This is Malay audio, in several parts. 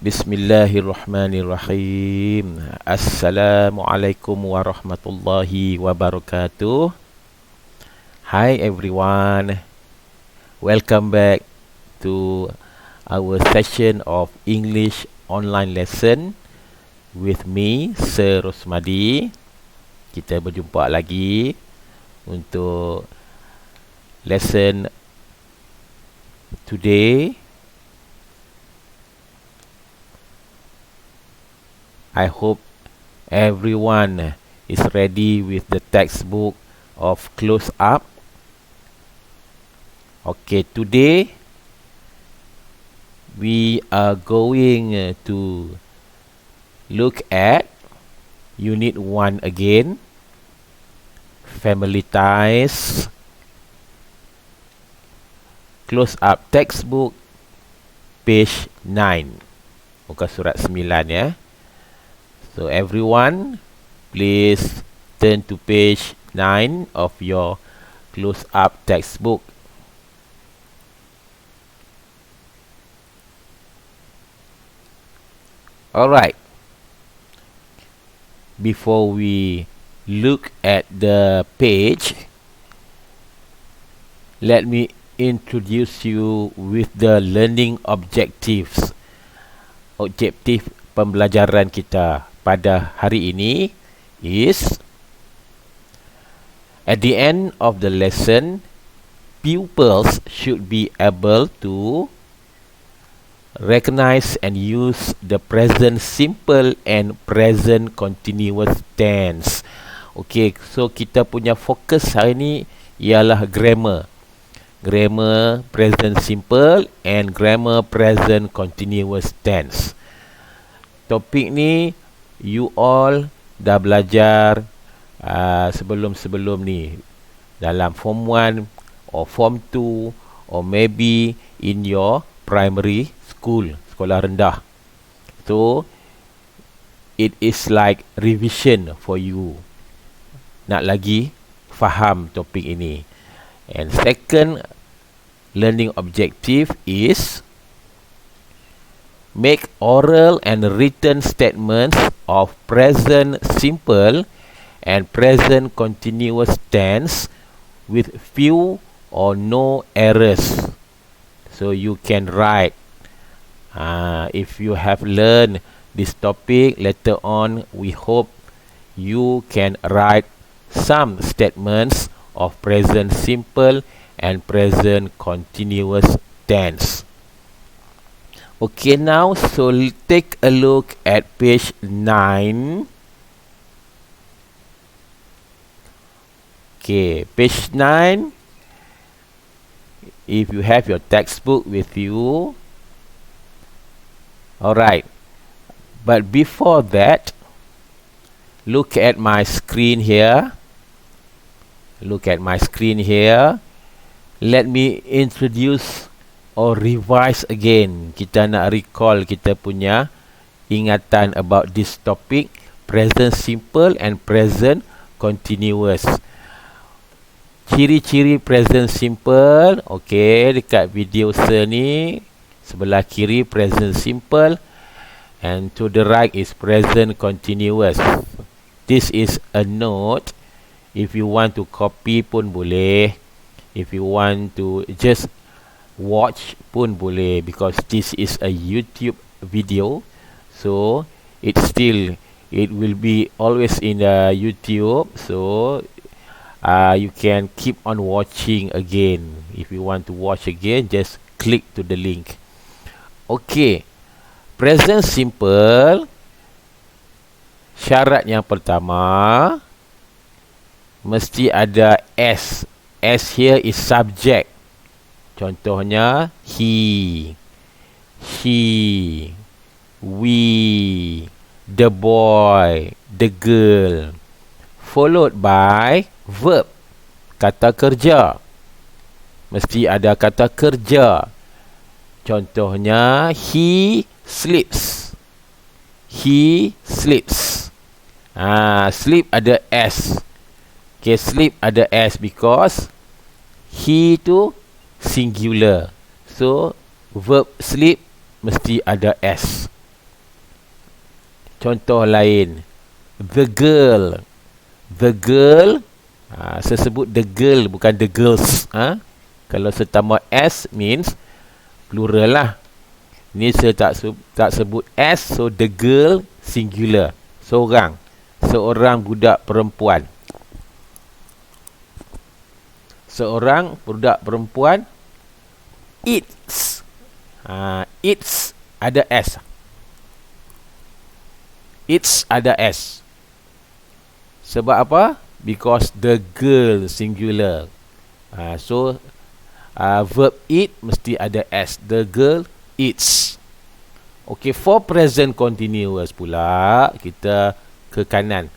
Bismillahirrahmanirrahim. Assalamualaikum warahmatullahi wabarakatuh. Hi everyone. Welcome back to our session of English online lesson with me, Sir Rosmadi. Kita berjumpa lagi untuk lesson today. I hope everyone is ready with the textbook of Close Up. Okay, today we are going to look at Unit 1 again, Family Ties, Close Up textbook, page 9, muka surat 9 ya. So everyone, please turn to page 9 of your Close Up textbook. Alright. Before we look at the page, let me introduce you with the learning objectives. Objektif pembelajaran kita pada hari ini is, at the end of the lesson, pupils should be able to recognize and use the present simple and present continuous tense. Okay, so kita punya fokus hari ini ialah grammar. Grammar present simple and grammar present continuous tense. Topik ni you all dah belajar sebelum-sebelum ni dalam form 1 or form 2 or maybe in your primary school, sekolah rendah. So it is like revision for you, nak lagi faham topik ini. And second learning objective is make oral and written statements of present simple and present continuous tense with few or no errors. So you can write. If you have learned this topic later on, we hope you can write some statements of present simple and present continuous tense. Okay, now so take a look at page 9. Okay, page 9. If you have your textbook with you. Alright. But before that, look at my screen here. Look at my screen here. Let me introduce or revise again. Kita nak recall kita punya ingatan about this topic, present simple and present continuous. Ciri-ciri present simple, okay, dekat video ni sebelah kiri present simple and to the right is present continuous. This is a note. If you want to copy pun boleh. If you want to just watch pun boleh, because this is a YouTube video, so it will be always in the YouTube, so you can keep on watching again. If you want to watch again, just click to the link. Okay, present simple, syarat yang pertama mesti ada S. S here is subject. Contohnya he, she, we, the boy, the girl. Followed by verb, kata kerja. Mesti ada kata kerja. Contohnya he sleeps. He sleeps. Sleep ada S. Okay, sleep ada S because he tu singular. So verb sleep mesti ada S. Contoh lain, the girl. The girl, saya sebut the girl, bukan the girls. Kalau saya tambah s means plural lah. Ni saya tak sebut s, so the girl singular. Seorang budak perempuan. Seorang budak perempuan eats. Eats ada s. Eats ada s. Sebab apa? Because the girl singular. So verb eat mesti ada s. The girl eats. Okay, for present continuous pula, kita ke kanan.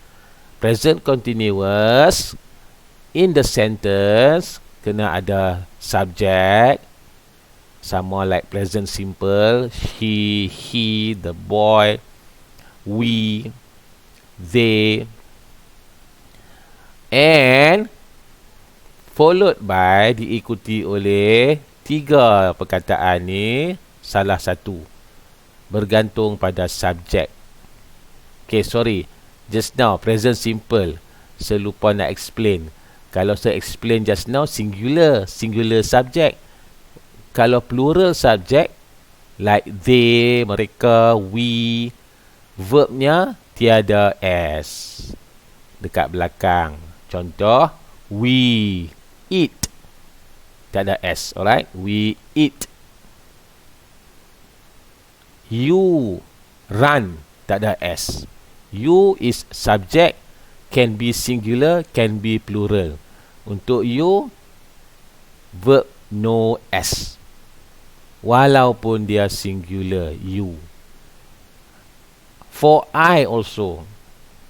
Present continuous, in the sentence, kena ada subject. Sama like present simple. He, the boy, we, they. And followed by, diikuti oleh 3 perkataan ni, salah satu. Bergantung pada subjek. Okay, sorry. Just now, present simple. Saya lupa nak explain. Kalau saya explain just now, singular subject. Kalau plural subject, like they, mereka, we, verbnya tiada s dekat belakang. Contoh, we eat. Tak ada s, alright? We eat. You run. Tak ada s. You is subject. Can be singular, can be plural. Untuk you, verb no s. Walaupun dia singular, you. For I also.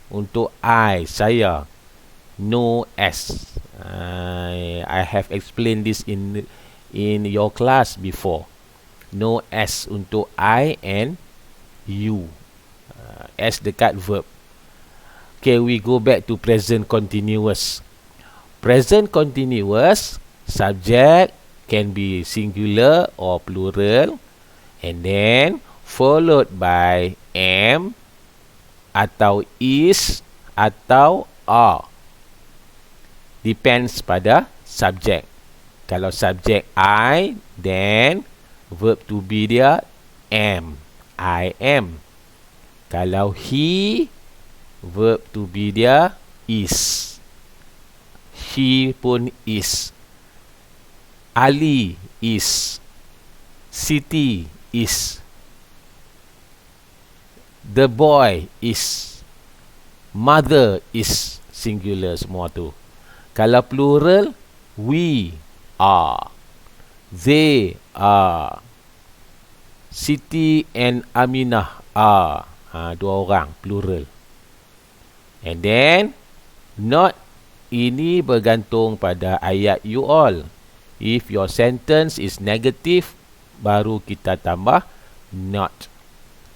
Untuk I, saya, no s. I have explained this in your class before. No s untuk I and you. S dekat verb. Okay, we go back to present continuous. Present continuous, subject can be singular or plural, and then followed by am atau is atau are. Depends pada subject. Kalau subject I, then verb to be dia am. I am. Kalau he, verb to be dia is. He pun is. Ali is. Siti is. The boy is. Mother is. Singular semua tu. Kalau plural, we are. They are. Siti and Aminah are. 2 orang, plural. And then, not, ini bergantung pada ayat you all. If your sentence is negative, baru kita tambah not.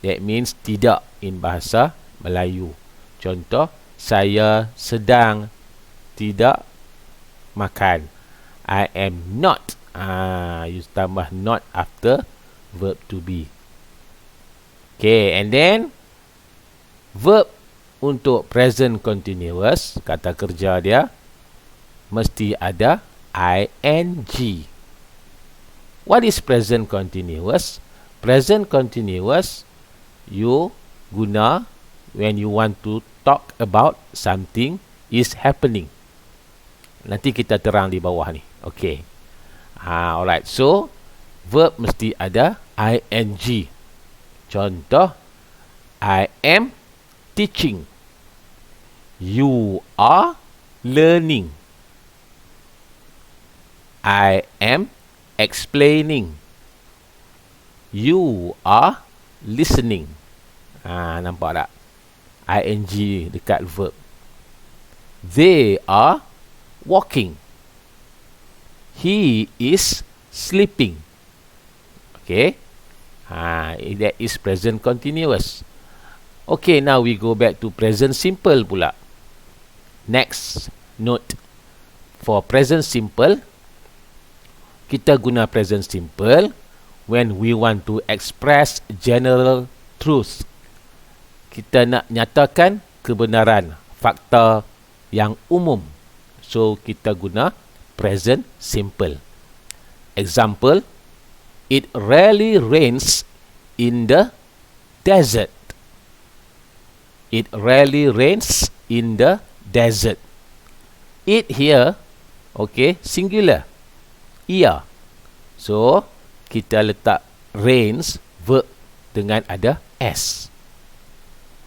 That means tidak in bahasa Melayu. Contoh, saya sedang tidak makan. I am not. You tambah not after verb to be. Okay, and then verb untuk present continuous, kata kerja dia mesti ada ing. What is present continuous? Present continuous you guna when you want to talk about something is happening. Nanti kita terang di bawah ni. Okay. Alright. So, verb mesti ada ing. Contoh, I am teaching. You are learning. I am explaining. You are listening. Nampak tak? ing dekat verb. They are walking. He is sleeping. Okay. That is present continuous. Okay, now we go back to present simple pula. Next, note. For present simple, kita guna present simple when we want to express general truth. kita nak nyatakan kebenaran, fakta yang umum. So, kita guna present simple. Example, it rarely rains in the desert. It rarely rains in the desert. It here, okay, singular. Ia. So, kita letak rains, verb dengan ada S.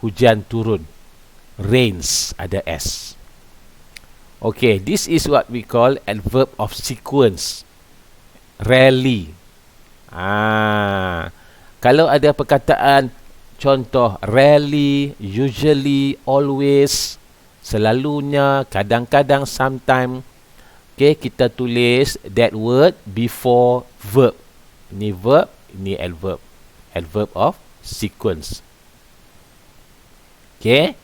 Hujan turun. Rains, ada S. Okay, this is what we call adverb of sequence. Rarely. Kalau ada perkataan contoh rarely, usually, always, selalunya, kadang-kadang, sometime, okay, kita tulis that word before verb. Ini verb, ini adverb. Adverb of sequence. Okay.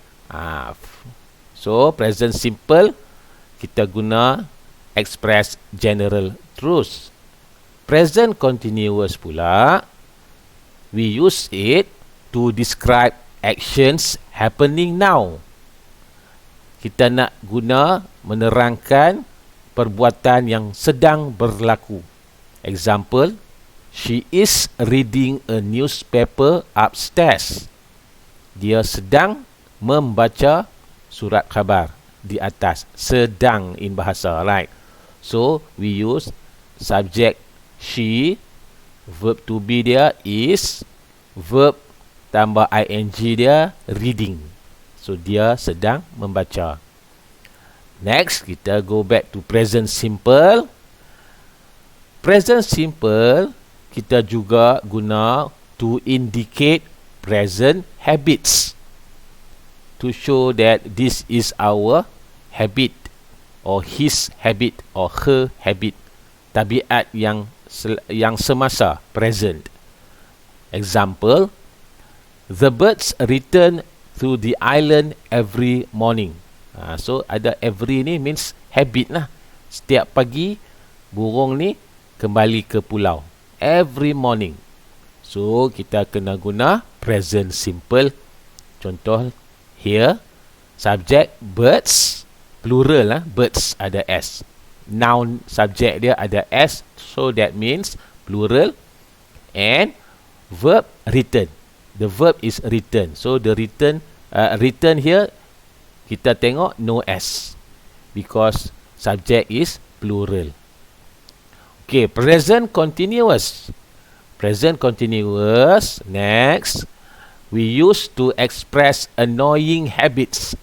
So, present simple, kita guna express general truth. Present continuous pula, we use it to describe actions happening now. Kita nak guna menerangkan perbuatan yang sedang berlaku. Example, she is reading a newspaper upstairs. Dia sedang membaca surat khabar di atas. Sedang in bahasa, right? So, we use subject she, verb to be dia is, verb tambah ing dia reading. So, dia sedang membaca. Next, kita go back to present simple. Present simple, kita juga guna to indicate present habits. To show that this is our habit, or his habit, or her habit. Tabiat yang semasa, present. Example, the birds return to the island every morning. So, ada every ni means habit lah. Setiap pagi, burung ni kembali ke pulau. Every morning. So, kita kena guna present simple. Contoh, here, subject birds, plural lah, birds ada S. Noun subject dia ada S, so that means plural. And verb return. The verb is return. So the return here, kita tengok no S, because subject is plural. Okay, present continuous. Present continuous, next, we use to express annoying habits.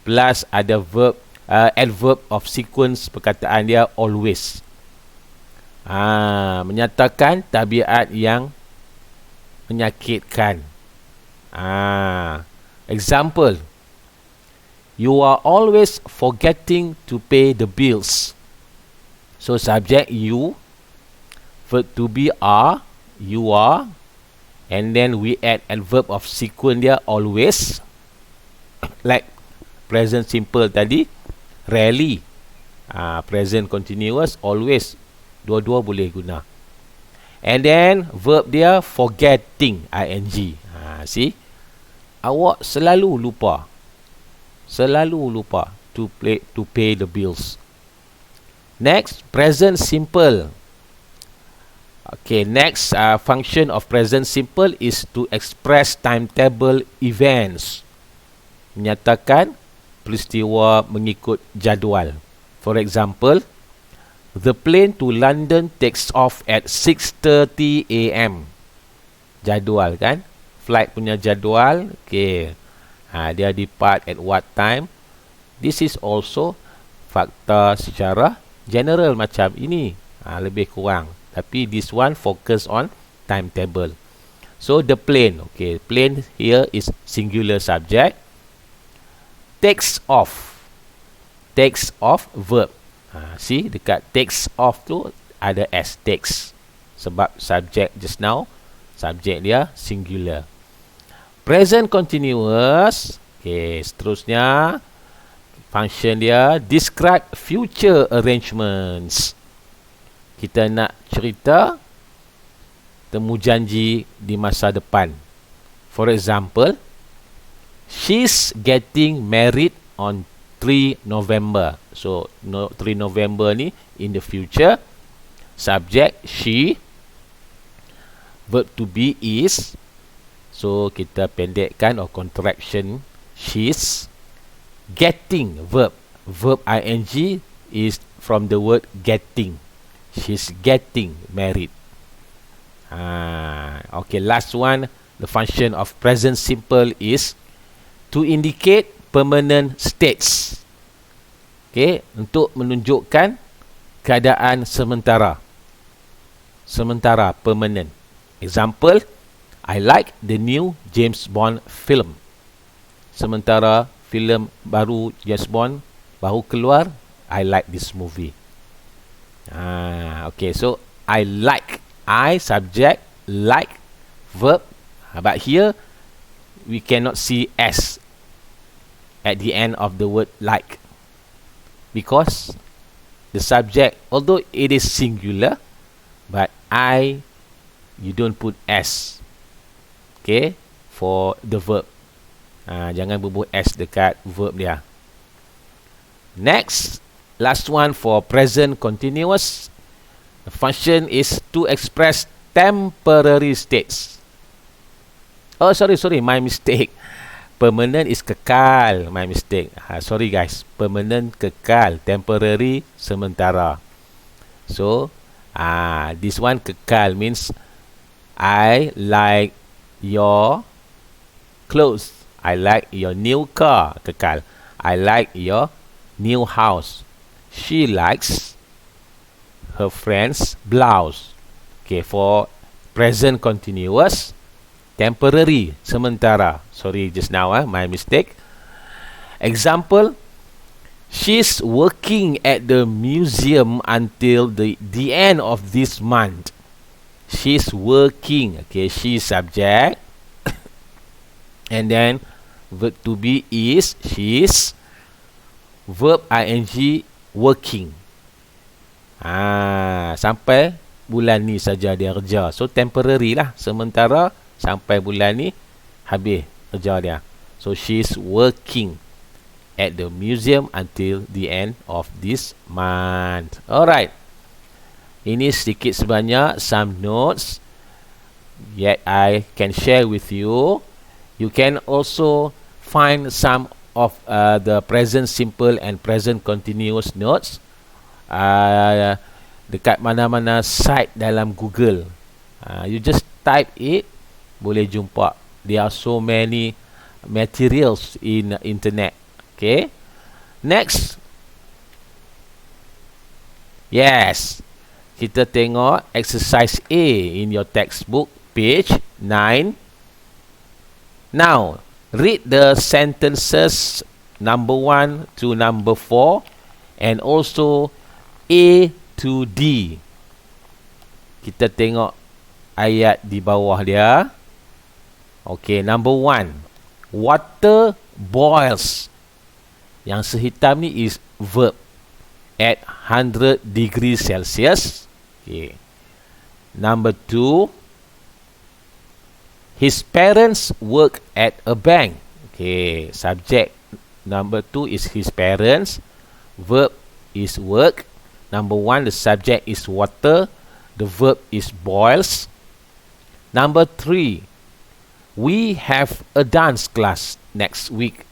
Plus ada verb, adverb of sequence, perkataan dia always. Menyatakan tabiat yang menyakitkan. Example, you are always forgetting to pay the bills. So subject you, verb to be are, you are, and then we add adverb of sequence dia always. Like present simple tadi, rarely. Present continuous, always. Dua-dua boleh guna. And then verb dia forgetting, ing. See? Awak selalu lupa. Selalu lupa to pay the bills. Next, present simple. Okay, next function of present simple is to express timetable events. Menyatakan peristiwa mengikut jadual. For example, the plane to London takes off at 6:30 AM. Jadual kan? Flight punya jadual. Okay. Dia depart at what time? This is also fakta secara general macam ini. Lebih kurang. Tapi this one focus on timetable. So the plane. Okay. Plane here is singular subject. Takes off. Takes off verb. See, dekat takes off tu ada S, takes. Sebab subject just now, subject dia singular. Present continuous. Okay, seterusnya function dia describe future arrangements. Kita nak cerita temu janji di masa depan. For example, She's getting married on 3 November. So 3 November ni in the future. Subject she. Verb to be is. So kita pendekkan or contraction. She's getting verb. Verb ing is from the word getting. She's getting married. Okay, last one. The function of present simple is to indicate permanent states. Okay, untuk menunjukkan keadaan sementara. Sementara, permanent. Example, I like the new James Bond film. Sementara filem baru James Bond baru keluar, I like this movie. Okay, so I like. I subject, like, verb. But here, we cannot see S at the end of the word like. Because the subject, although it is singular, but you don't put S. Okay, for the verb. Jangan bubuh S dekat verb dia. Next, last one for present continuous. The function is to express temporary states. Oh, sorry, my mistake. Permanent is kekal. My mistake. Sorry guys. Permanent kekal. Temporary sementara. So, this one kekal means I like your clothes. I like your new car. Kekal. I like your new house. She likes her friend's blouse. Okay, for present continuous, temporary, sementara. Sorry, just now, my mistake. Example, she's working at the museum until the end of this month. She's working. Okay, she subject. And then, verb to be is, she's. Verb ing, working. Sampai bulan ni saja dia kerja. So temporary lah, sementara sampai bulan ni habis kerja dia. So she's working at the museum until the end of this month. Alright. Ini sedikit sebanyak some notes that I can share with you. You can also find some of the present simple and present continuous notes dekat mana-mana site dalam Google. You just type it, boleh jumpa. There are so many materials in internet. Okay. Next. Yes. Kita tengok exercise A in your textbook, page 9. Now, read the sentences number 1 to number 4 and also A to D. Kita tengok ayat di bawah dia. Okay, number 1. Water boils. Yang sehitam ni is verb. At 100 degrees Celsius. Okay. Number 2. His parents work at a bank. Okay, subject number 2 is his parents. Verb is work. Number 1, the subject is water. The verb is boils. Number 3, we have a dance class next week.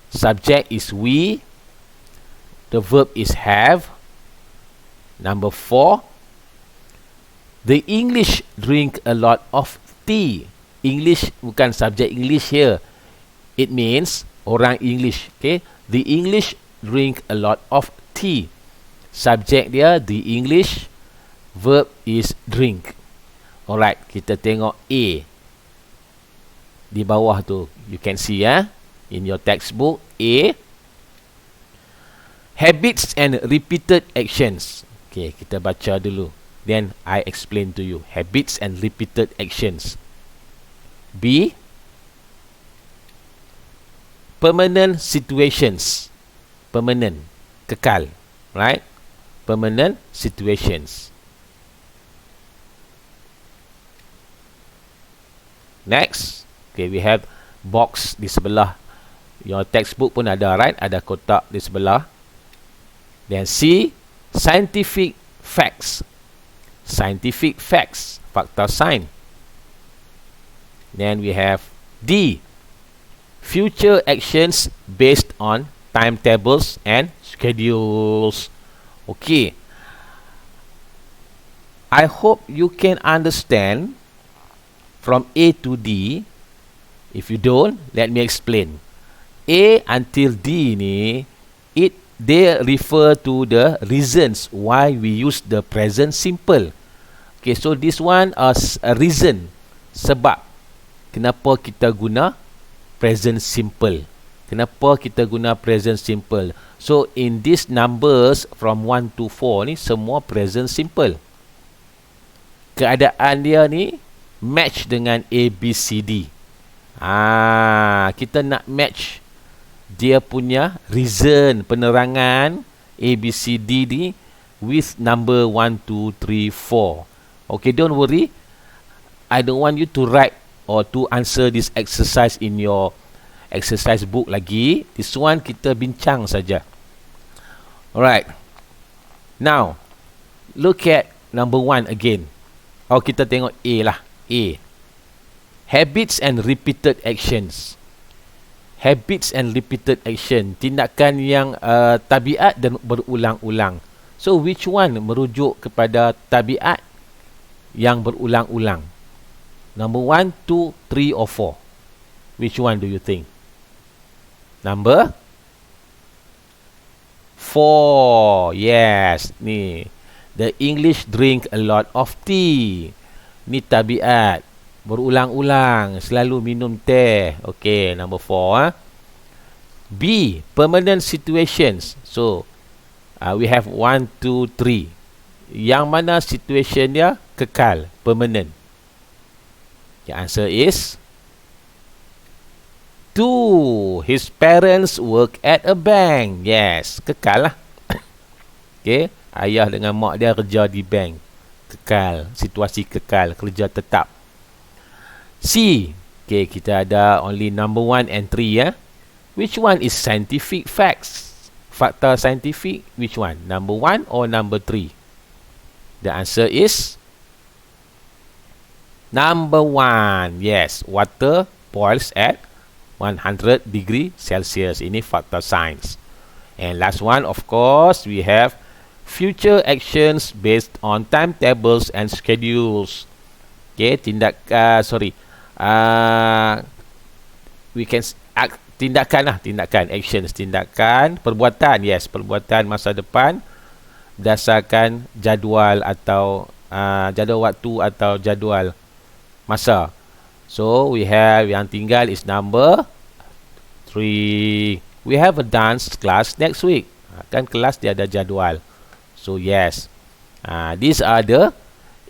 Subject is we. The verb is have. Number 4, the English drink a lot of tea. English bukan subject English here. It means orang English. Okay, the English drink a lot of tea. Subject dia the English. Verb is drink. Alright, kita tengok A. Di bawah tu, you can see in your textbook. A. Habits and repeated actions. Okay, kita baca dulu. Then I explain to you. Habits and repeated actions. B. Permanent situations. Permanent, kekal. Right? Permanent situations. Next, okay, we have box di sebelah your textbook pun ada, right? Ada kotak di sebelah. Then C, scientific facts. Scientific facts, fakta sains. Then we have D, future actions based on timetables and schedules. Okay. I hope you can understand from A to D. If you don't, let me explain. A until D ni, they refer to the reasons why we use the present simple. Okay, so this one is a reason, sebab kenapa kita guna present simple. Kenapa kita guna present simple? So in these numbers from 1 to 4 ni semua present simple. Keadaan dia ni match dengan A, B, C, D. Kita nak match dia punya reason, penerangan A, B, C, D ni with number 1, 2, 3, 4. Okay, don't worry. I don't want you to write or to answer this exercise in your exercise book lagi. This one kita bincang saja. Alright. Now, look at number 1 again. Kita tengok A lah. A. Habits and repeated actions. Habits and repeated action. Tindakan yang tabiat dan berulang-ulang. So, which one merujuk kepada tabiat yang berulang-ulang? Number 1, 2, 3 or 4? Which one do you think? Number 4. Yes. Ni. The English drink a lot of tea. Ni tabiat. Berulang-ulang. Selalu minum teh. Okay, number 4. B, permanent situations. So, we have 1, 2, 3. Yang mana situation dia kekal, permanent. The answer is 2. His parents work at a bank. Yes, kekal lah. Okay, ayah dengan mak dia kerja di bank. Kekal, situasi kekal, kerja tetap. C. Okay, kita ada only number 1 and 3 ya. Which one is scientific facts? Fakta saintifik, which one? Number 1 or number 3? The answer is number 1. Yes, water boils at 100 degree Celsius. Ini fakta sains. And last one, of course, we have future actions based on timetables and schedules. Okay, we can tindakan, actions, tindakan, perbuatan, yes, perbuatan masa depan berdasarkan jadual atau jadual waktu atau jadual masa. So we have yang tinggal is number 3. We have a dance class next week. Kan kelas dia ada jadual. So yes, these are the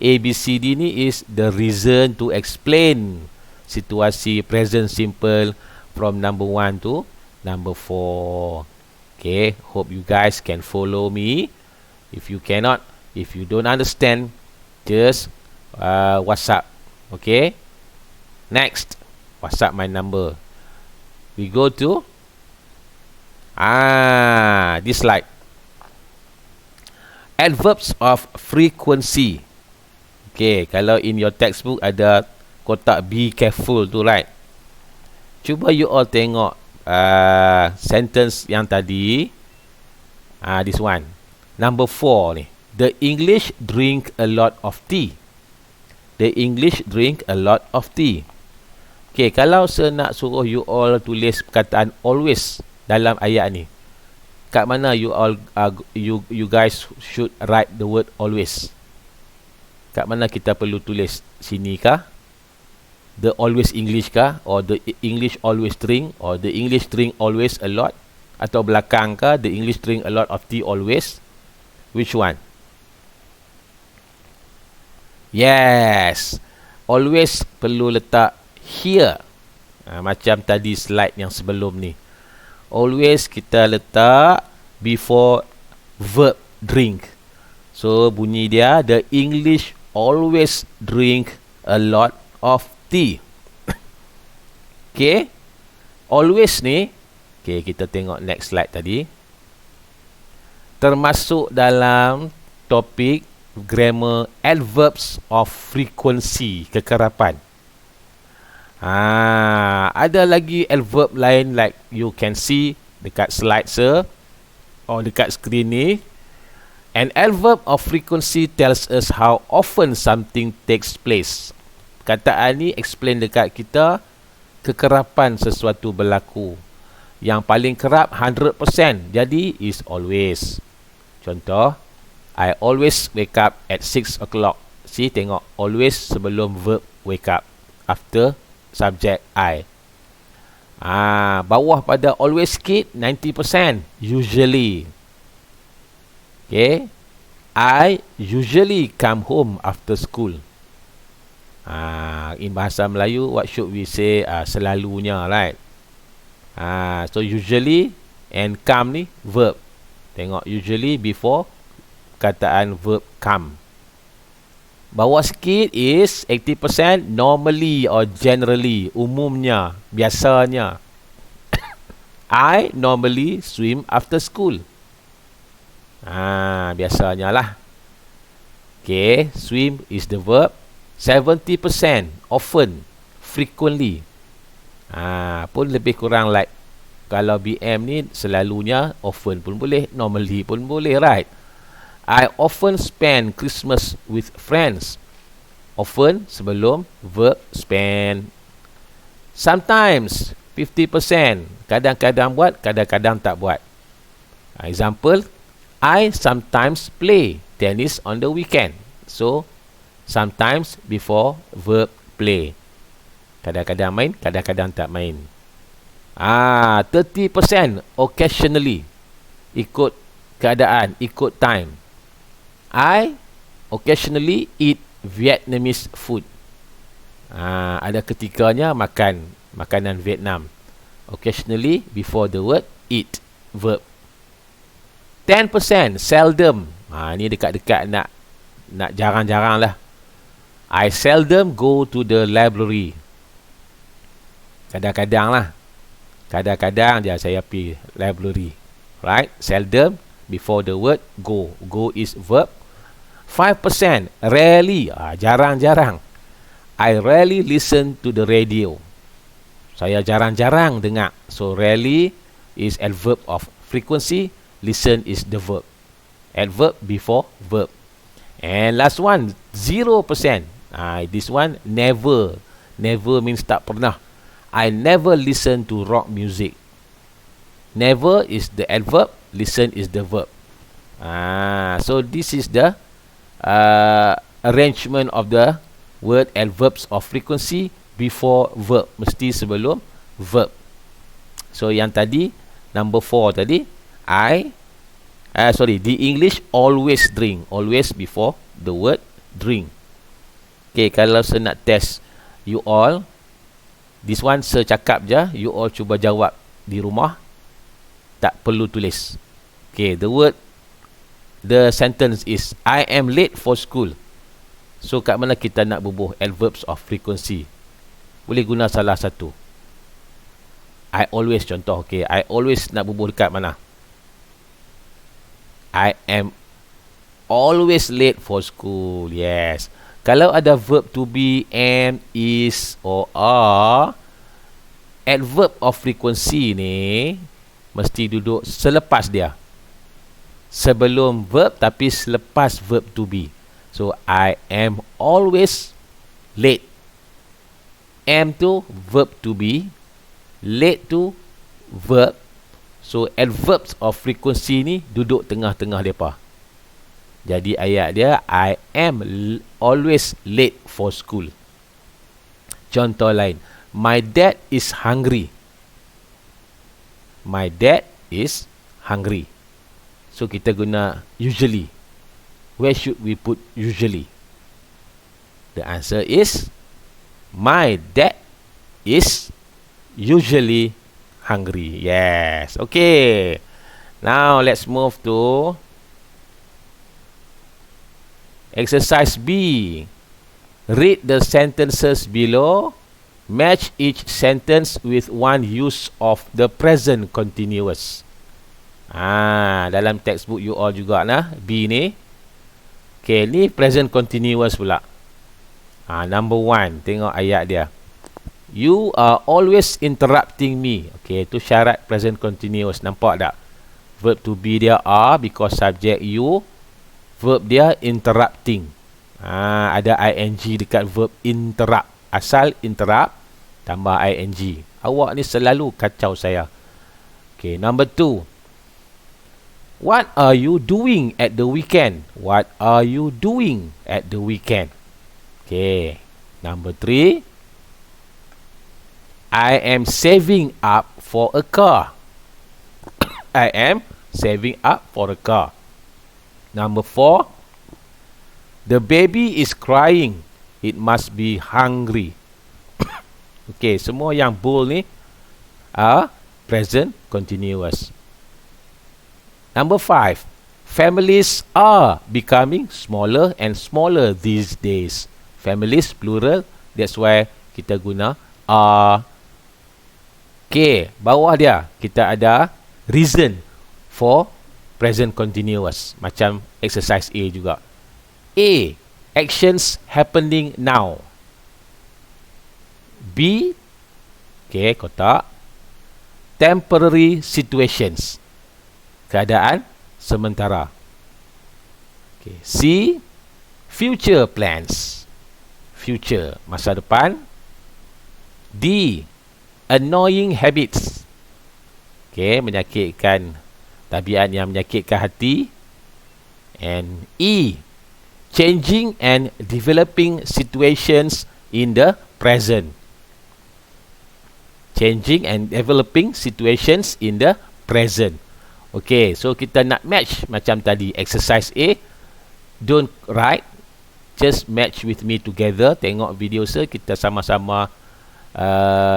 ABCD ni is the reason to explain situasi present simple from number 1 to number 4. Okay, hope you guys can follow me. If you cannot, if you don't understand, just WhatsApp. Okay, next, WhatsApp my number. We go to this slide. Adverbs of frequency. Okay, kalau in your textbook ada kotak be careful tu, right? Cuba you all tengok sentence yang tadi. This one. Number 4 ni. The English drink a lot of tea. The English drink a lot of tea. Okay, kalau saya nak suruh you all tulis perkataan always dalam ayat ni, kat mana you all you guys should write the word always? Kat mana kita perlu tulis? Sini kah? The always English kah? Or the English always drink? Or the English drink always a lot? Atau belakang kah? The English drink a lot of tea always? Which one? Yes, always perlu letak here. Macam tadi slide yang sebelum ni. Always kita letak before verb drink. So bunyi dia, the English always drink a lot of tea. Okay, Always ni, okay, kita tengok next slide tadi, termasuk dalam topik grammar adverbs of frequency, kekerapan. Ada lagi adverb lain like you can see dekat slide or dekat skrin ni. An adverb of frequency tells us how often something takes place. Kataan ni explain dekat kita kekerapan sesuatu berlaku. Yang paling kerap 100%, jadi is always. Contoh, I always wake up at 6 o'clock. See, tengok, always sebelum verb wake up, after subject I. Bawah pada always kid 90%, usually. Okay, I usually come home after school. In bahasa Melayu, what should we say? Selalunya, right? So usually and come ni verb. Tengok, usually before kataan verb come. Bawah sikit is 80%, normally or generally, umumnya, biasanya. I normally swim after school. Biasanya lah. Okay, swim is the verb. 70%, often, frequently. Pun lebih kurang like, kalau BM ni selalunya, often pun boleh, normally pun boleh, right? I often spend Christmas with friends. Often sebelum verb spend. Sometimes 50%. Kadang-kadang buat, kadang-kadang tak buat. Example, I sometimes play tennis on the weekend. So, sometimes before verb play. Kadang-kadang main, kadang-kadang tak main. 30% occasionally. Ikut keadaan, ikut time. I occasionally eat Vietnamese food. Ada ketikanya makan makanan Vietnam. Occasionally before the word eat, verb. 10% seldom. Ni dekat-dekat nak jarang-jarang lah. I seldom go to the library. Kadang-kadang lah. Kadang-kadang je saya pergi library. Right? Seldom before the word go. Go is verb. 5% rarely, jarang-jarang. I rarely listen to the radio. Saya jarang-jarang dengar. So rarely is adverb of frequency. Listen is the verb. Adverb before verb. And last one, 0%. This one, never. Never means tak pernah. I never listen to rock music. Never is the adverb. Listen is the verb. So this is the arrangement of the word adverbs of frequency before verb. Mesti sebelum verb. So yang tadi, number 4 tadi, the English always drink. Always before the word drink. Okay, kalau saya nak test you all, this one saya cakap je, you all cuba jawab di rumah. Tak perlu tulis. Okay, the sentence is, I am late for school. So, kat mana kita nak bubuh adverbs of frequency? Boleh guna salah satu. I always, contoh. Okay, I always nak bubuh dekat mana? I am always late for school. Yes. Kalau ada verb to be, am, is, or are, adverb of frequency ni mesti duduk selepas dia. Sebelum verb tapi selepas verb to be. So, I am always late. Am tu verb to be. Late tu verb. So, adverbs of frequency ni duduk tengah-tengah mereka. Jadi, ayat dia, I am always late for school. Contoh lain. My dad is hungry. My dad is hungry. So, kita guna usually. Where should we put usually? The answer is, my dad is usually hungry. Yes. Okay. Now, let's move to exercise B. Read the sentences below Match each sentence with one use of the present continuous. Dalam textbook you all juga nah, B ni. Okay, ni present continuous pula. Number 1, tengok ayat dia. You are always interrupting me. Okay, itu syarat present continuous. Nampak tak? Verb to be dia are because subject you. Verb dia interrupting. Ada ing dekat verb interrupt. Asal interrupt tambah ing. Awak ni selalu kacau saya. Okay, number 2. What are you doing at the weekend? What are you doing at the weekend? Okay. Number 3. I am saving up for a car. I am saving up for a car. Number 4. The baby is crying. It must be hungry. Okay, semua yang bold ni are present continuous. Number 5. Families are becoming smaller and smaller these days. Families plural, that's why kita guna are. Okay, bawah dia kita ada reason for present continuous. Macam exercise A juga. A. Actions happening now. B. Okay, kotak. Temporary situations. Keadaan sementara. Okay. C. Future plans. Future, masa depan. D. Annoying habits. Okay, menyakitkan, tabiat yang menyakitkan hati. And E. Changing and developing situations in the present. Changing and developing situations in the present. Okay, so kita nak match macam tadi. Exercise A. Don't write. Just match with me together. Tengok video saya. Kita sama-sama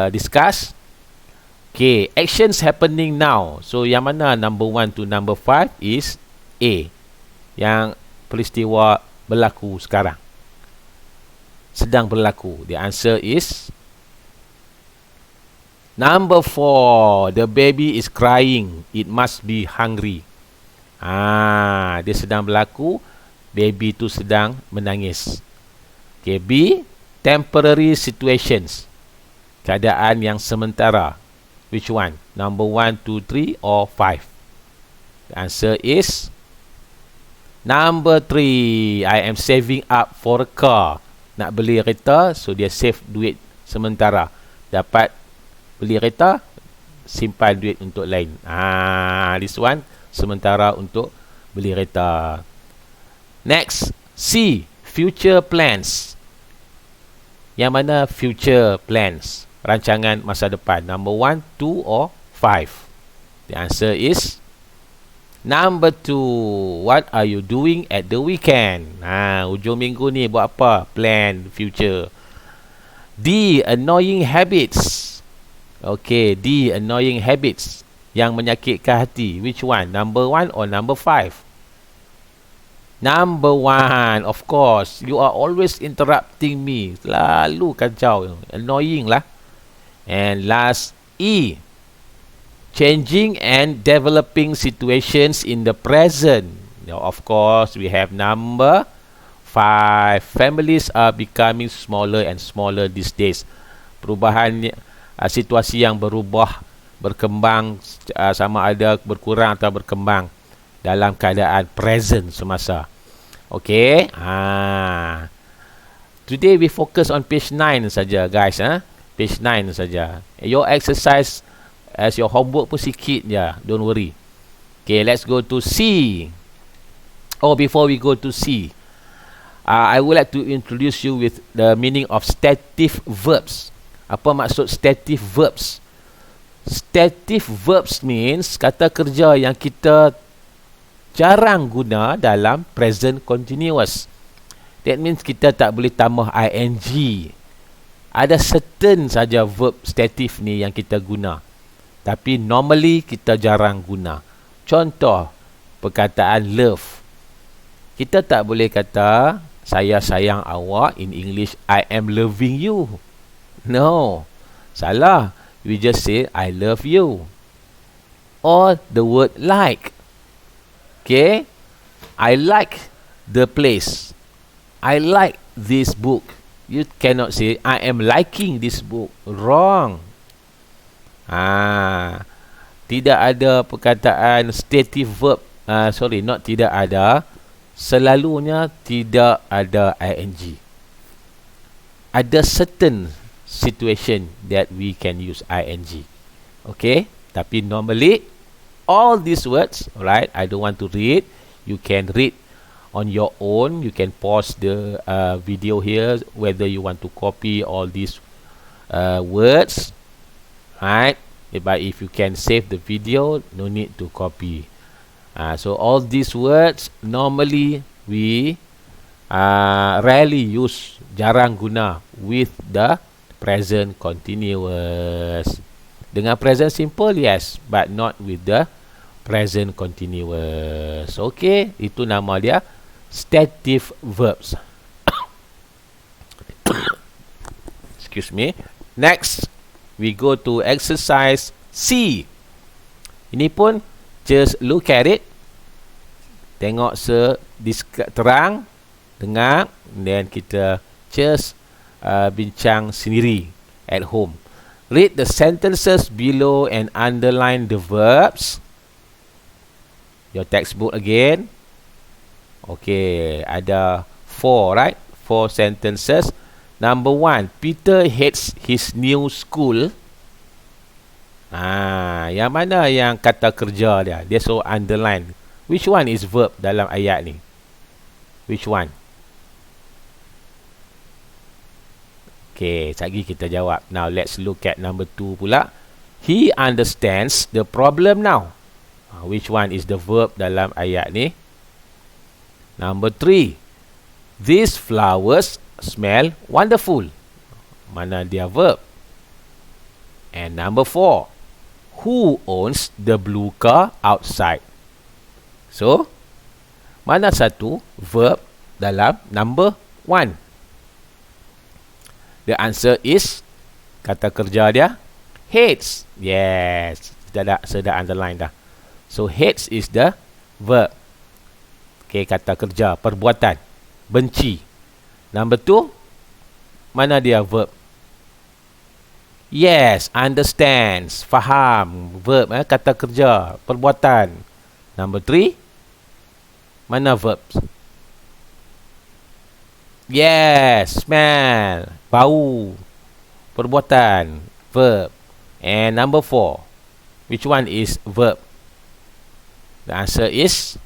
discuss. Okay, actions happening now. So, yang mana number 1 to number 5 is A. Yang peristiwa berlaku sekarang. Sedang berlaku. The answer is number 4. The baby is crying. It must be hungry. Dia sedang berlaku. Baby tu sedang menangis. Okay, B. Temporary situations. Keadaan yang sementara. Which one? Number 1, 2, 3 or 5? The answer is number 3. I am saving up for a car. Nak beli kereta, so dia save duit sementara. Dapat beli kereta, simpan duit untuk lain. This one sementara untuk beli kereta. Next, C. Future plans. Yang mana future plans? Rancangan masa depan. Number 1, 2 or 5? The answer is number 2. What are you doing at the weekend? Hujung minggu ni buat apa? Plan future. D. Annoying habits. Okay, D. Annoying habits. Yang menyakitkan hati. Which one? Number 1 or number 5? Number 1, of course. You are always interrupting me. Selalu kacau. Annoying lah. And last, E. Changing and developing situations in the present. Now, of course, we have number 5. Families are becoming smaller and smaller these days. Perubahan situasi yang berubah, berkembang, sama ada berkurang atau berkembang dalam keadaan present semasa. Okay. Today we focus on page 9 saja, guys. Page 9 saja. Your exercise as your homework pun sikit je. Don't worry. Okay, let's go to C. Before we go to C, I would like to introduce you with the meaning of stative verbs. Apa maksud stative verbs? Stative verbs means kata kerja yang kita jarang guna dalam present continuous. That means kita tak boleh tambah ing. Ada certain saja verb stative ni yang kita guna. Tapi normally kita jarang guna. Contoh, perkataan love. Kita tak boleh kata saya sayang awak. In English, I am loving you. No, salah. We just say I love you. Or the word like. Okay, I like the place. I like this book. You cannot say I am liking this book. Wrong. Tidak ada perkataan stative verb. Not tidak ada. Selalunya tidak ada ing. Ada certain situation that we can use ing. Okay, tapi normally all these words, alright, I don't want to read. You can read on your own. You can pause the video here, whether you want to copy all these words, right? But if you can save the video, no need to copy. So all these words normally we rarely use, jarang guna with the present continuous. Dengan present simple, yes, but not with the present continuous. Okay, itu nama dia stative verbs. Excuse me. Next, we go to exercise C. Ini pun just look at it. Tengok terang, dengar, then kita just bincang sendiri at home. Read the sentences below and underline the verbs. Your textbook again. Okay, ada 4, right? 4 sentences. Number 1, Peter hates his new school. Yang mana yang kata kerja dia? Dia so underline. Which one is verb dalam ayat ni? Which one? Okay, sekejap lagi kita jawab. Now, let's look at number 2 pula. He understands the problem now. Which one is the verb dalam ayat ni? Number 3. These flowers smell wonderful. Mana dia verb? And number 4. Who owns the blue car outside? So, mana satu verb dalam number 1? The answer is, kata kerja dia, hates. Yes, sudah underline dah. So, hates is the verb. Okay, kata kerja, perbuatan. Benci. Number 2, mana dia verb? Yes, understands, faham. Verb, kata kerja, perbuatan. Number 3, mana verb? Yes, smell, bau, perbuatan, verb. And number 4, which one is verb? The answer is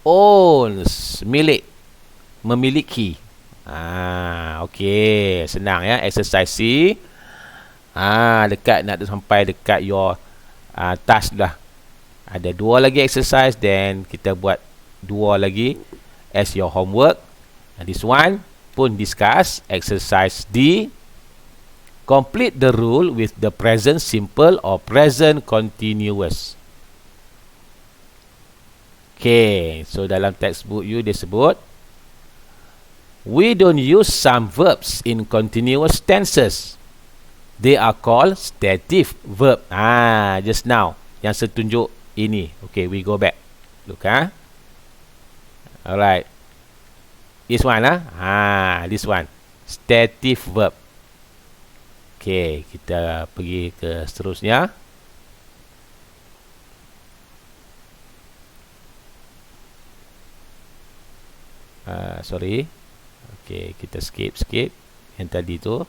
owns, milik, memiliki. Okay, senang ya, exercise C. Dekat nak sampai dekat your task dah. Ada 2 lagi exercise, then kita buat 2 lagi as your homework. This one pun discuss. Exercise D. Complete the rule with the present simple or present continuous. Okay, so dalam textbook you dia sebut, we don't use some verbs in continuous tenses. They are called stative verb. Just now yang saya tunjuk ini. Okay, we go back. Look, alright. This one, this one, stative verb. Okay, kita pergi ke seterusnya. Sorry. Okay, kita skip yang tadi tu.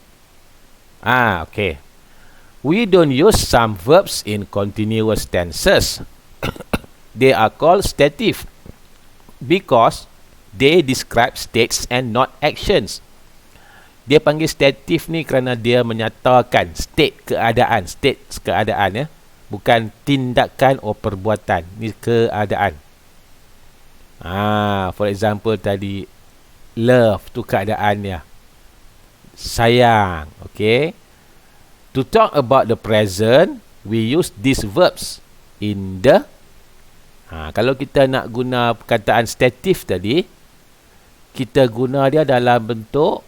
Okay. We don't use some verbs in continuous tenses. They are called stative because they describe states and not actions. Dia panggil stative ni kerana dia menyatakan state, keadaan. State, keadaan, ya. Bukan tindakan atau perbuatan. Ni keadaan. For example tadi, love tu keadaannya. Sayang. Okay. To talk about the present, we use these verbs in the. Kalau kita nak guna perkataan stative tadi, kita guna dia dalam bentuk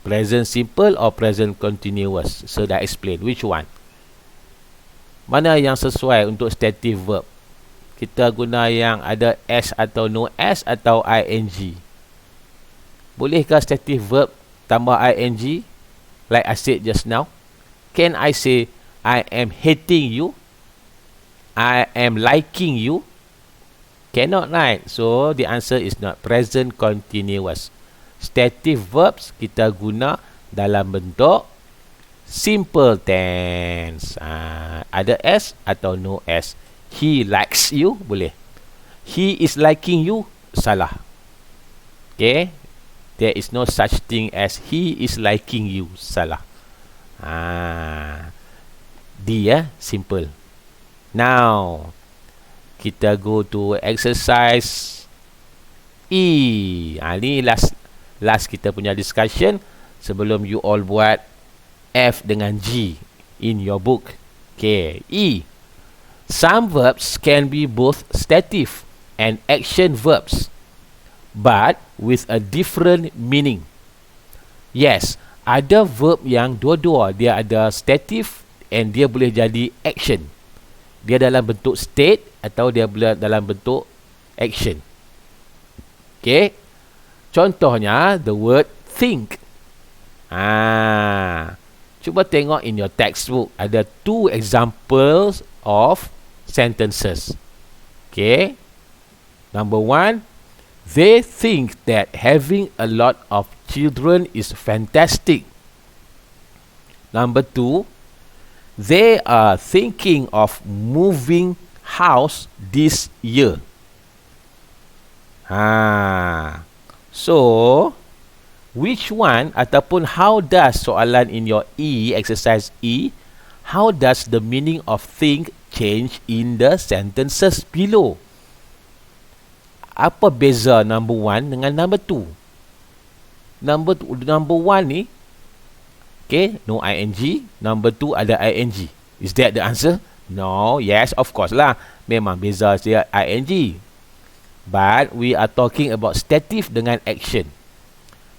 Present simple or present continuous? So dah explain which one. Mana yang sesuai untuk stative verb? Kita guna yang ada S atau no S atau ing? Bolehkah stative verb tambah ing? Like I said just now. Can I say I am hating you? I am liking you? Cannot, right? So the answer is not present continuous. Stative verbs kita guna dalam bentuk simple tense. Ada S atau no S. He likes you, boleh. He is liking you, salah. Okay. There is no such thing as he is liking you, salah. D ya, simple. Now, kita go to exercise E. Ni last kita punya discussion sebelum you all buat F dengan G in your book. Okay, E. Some verbs can be both stative and action verbs, but with a different meaning. Yes, ada verb yang dua-dua dia ada stative and dia boleh jadi action. Dia dalam bentuk state atau dia boleh dalam bentuk action. Okay. Contohnya, the word think. Cuba tengok in your textbook. Ada 2 examples of sentences. Okay. Number 1, they think that having a lot of children is fantastic. Number 2, they are thinking of moving house this year. So, which one ataupun how does soalan in your E, exercise E, how does the meaning of think change in the sentences below? Apa beza number 1 dengan number 2? Number 1 ni, okay, no ing. Number 2 ada ing. Is that the answer? No. Yes, of course lah. Memang beza dia ing. But we are talking about stative dengan action.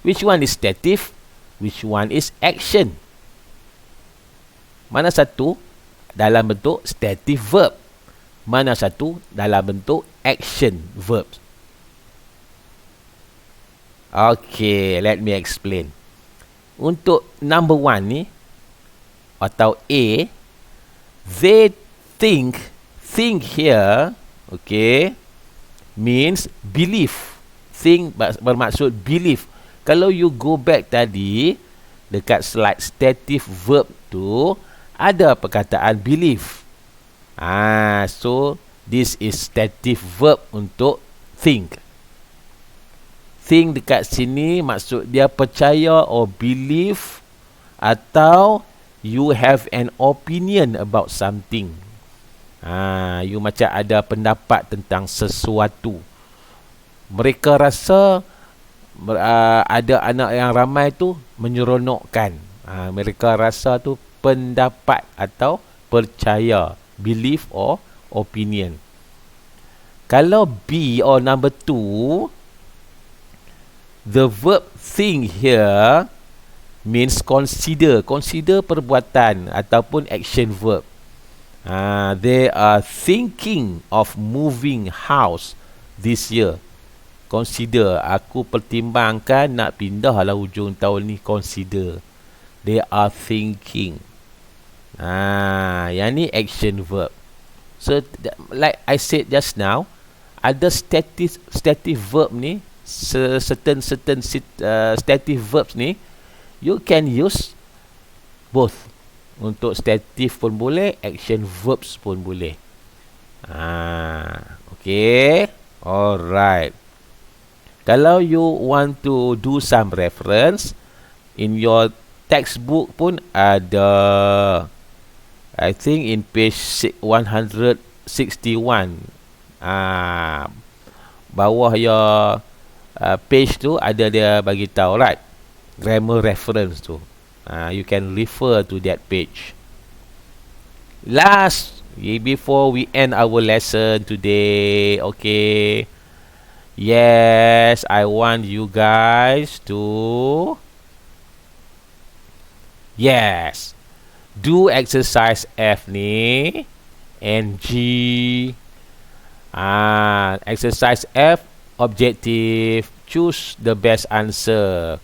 Which one is stative? Which one is action? Mana satu dalam bentuk stative verb? Mana satu dalam bentuk action verb? Okay, let me explain. Untuk number 1 ni, atau A, they think here, okay, means belief. Think bermaksud belief. Kalau you go back tadi, dekat slide stative verb tu, ada perkataan belief. So, this is stative verb untuk think. Think dekat sini maksud dia percaya or believe atau you have an opinion about something. You macam ada pendapat tentang sesuatu. Mereka rasa ada anak yang ramai tu menyeronokkan. Mereka rasa tu pendapat atau percaya, belief or opinion. Kalau B or number 2, the verb think here means consider. Consider perbuatan ataupun action verb. They are thinking of moving house this year. Consider. Aku pertimbangkan nak pindah lah hujung tahun ni. Consider. They are thinking. Yang ni action verb. So, like I said just now, ada stative verb ni, certain stative verbs ni, you can use both. Untuk stative pun boleh, action verbs pun boleh. Okay. Alright. Kalau you want to do some reference, in your textbook pun ada, I think in page 161. Bawah your page tu ada dia bagi tahu, right? Grammar reference tu. You can refer to that page. Last, before we end our lesson today, okay. Yes, I want you guys to Yes. Do exercise F ni. NG. Exercise F, objective. Choose the best answer.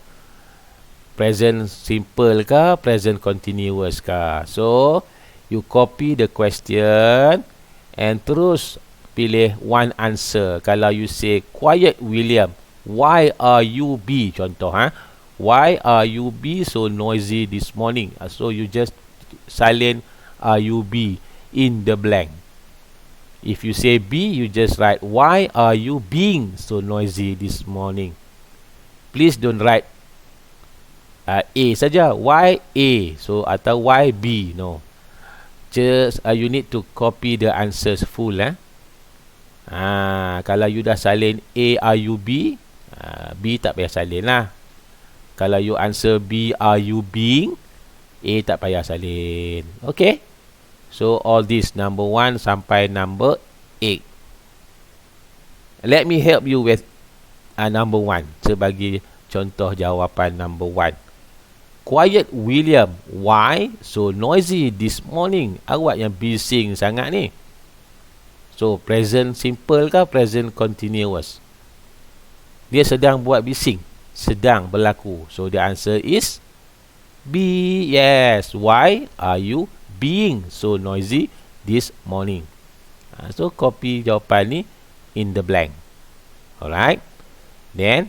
Present simple ke, present continuous ke. So, you copy the question and terus pilih one answer. Kalau you say, quiet William, why are you be? Contoh, why are you be so noisy this morning? So, you just silent are you be in the blank. If you say B, you just write, why are you being so noisy this morning? Please don't write A saja. Why A? So, atau why B? No. Just you need to copy the answers full. Kalau you dah salin A, are you B? B tak payah salin lah. Kalau you answer B, are you being? A tak payah salin. Okay. So, all this number 1 sampai number 8. Let me help you with number 1 sebagai contoh jawapan number 1. Quiet William, why so noisy this morning? Awak yang bising sangat ni. So, present simple ke present continuous? Dia sedang buat bising. Sedang berlaku. So, the answer is B. Yes. Why are you being so noisy this morning? So, copy jawapan ni in the blank. Alright. Then,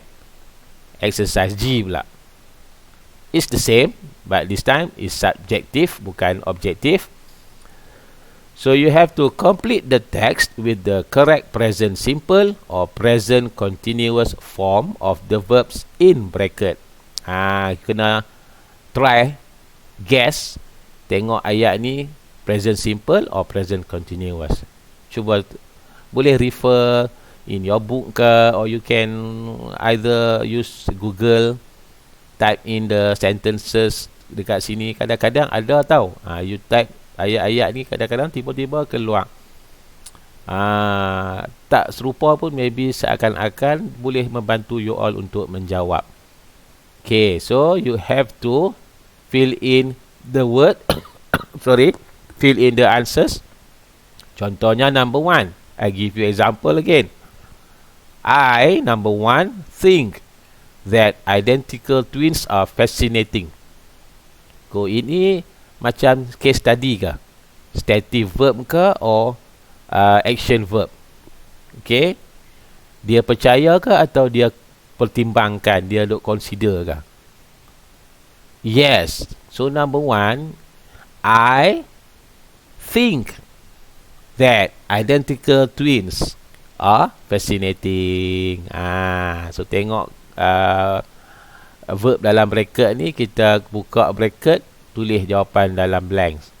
exercise G pula. It's the same, but this time is subjective, bukan objective. So, you have to complete the text with the correct present simple or present continuous form of the verbs in bracket. Kena try, guess, tengok ayat ni present simple or present continuous. Cuba, boleh refer in your book ke, or you can either use Google, type in the sentences dekat sini. Kadang-kadang ada tau, you type ayat-ayat ni, kadang-kadang tiba-tiba keluar. Tak serupa pun, maybe seakan-akan boleh membantu you all untuk menjawab. Okay, so you have to fill in the word fill in the answers. Contohnya number 1, I give you example again. I, number 1, think that identical twins are fascinating. Ini macam case study ke? Stative verb ke or action verb? Okay, dia percaya ke atau dia pertimbangkan, dia duk consider ke? Yes. So, number 1, I think that identical twins are fascinating. So, tengok verb dalam bracket ni, kita buka bracket, tulis jawapan dalam blanks.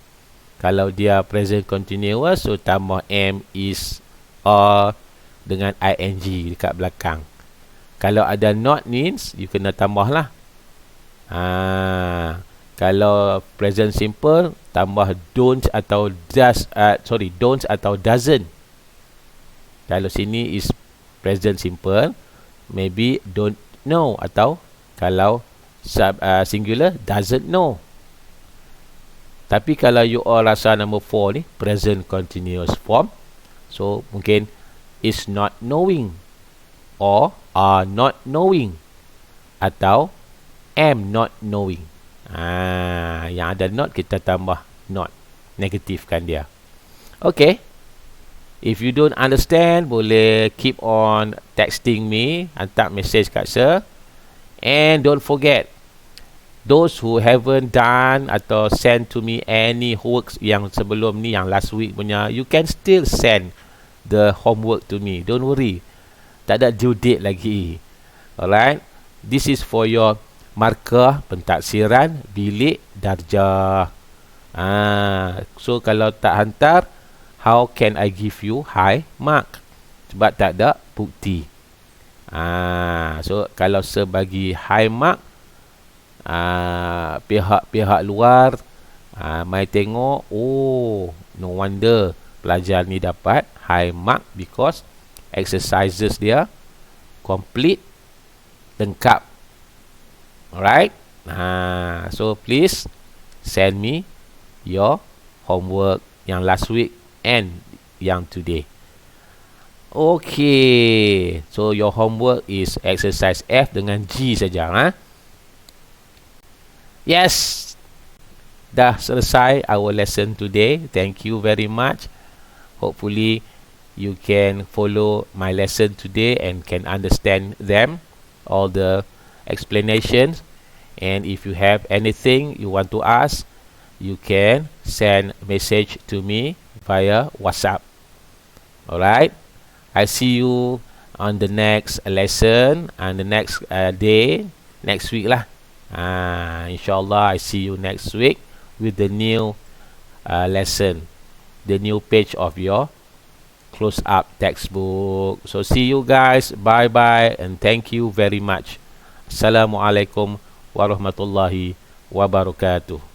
Kalau dia present continuous, so tambah am, is, are dengan ing dekat belakang. Kalau ada not means, you kena tambah lah. Kalau present simple, tambah don't atau does, don't atau doesn't. Kalau sini is present simple, maybe don't know, atau kalau singular, doesn't know. Tapi kalau you all rasa number 4 ni present continuous form, so mungkin is not knowing, or are not knowing, atau am not knowing. Yang ada not, kita tambah not, negatifkan dia. Okay. If you don't understand, boleh keep on texting me, hantar message kat saya. And don't forget, those who haven't done atau send to me any homeworks yang sebelum ni, yang last week punya, you can still send the homework to me. Don't worry, tak ada due date lagi. Alright, this is for your markah pentaksiran bilik darjah. So kalau tak hantar, how can I give you high mark? Sebab tak ada bukti. So kalau sebagi high mark, pihak-pihak luar mai tengok, oh, no wonder pelajar ni dapat high mark because exercises dia complete, lengkap. Alright. So please send me your homework yang last week and yang today. Okay, so your homework is exercise F dengan G saja. Yes, dah selesai our lesson today. Thank you very much. Hopefully you can follow my lesson today and can understand them, all the explanations. And if you have anything you want to ask, you can send message to me via WhatsApp. Alright, I see you on the next lesson and the next day, next week lah. Inshallah, I see you next week with the new lesson, the new page of your close up textbook. So see you guys, bye bye, and thank you very much. Assalamualaikum warahmatullahi wabarakatuh.